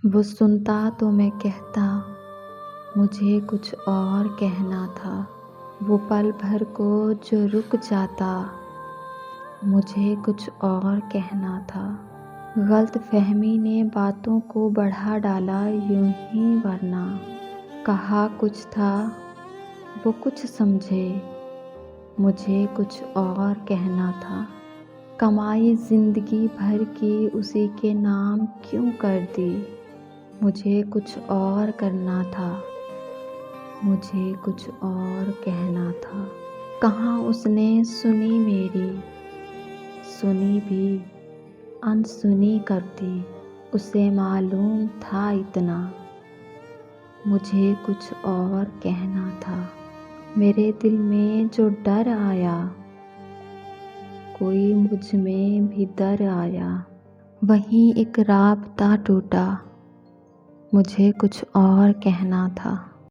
वो सुनता तो मैं कहता, मुझे कुछ और कहना था। वो पल भर को जो रुक जाता, मुझे कुछ और कहना था। गलतफहमी ने बातों को बढ़ा डाला यूं ही, वरना कहा कुछ था, वो कुछ समझे, मुझे कुछ और कहना था। कमाई ज़िंदगी भर की उसी के नाम क्यों कर दी, मुझे कुछ और करना था, मुझे कुछ और कहना था। कहाँ उसने सुनी मेरी, सुनी भी अनसुनी करती, उसे मालूम था इतना, मुझे कुछ और कहना था। मेरे दिल में जो डर आया, कोई मुझ में भी डर आया। वहीं एक राब्ता टूटा, मुझे कुछ और कहना था।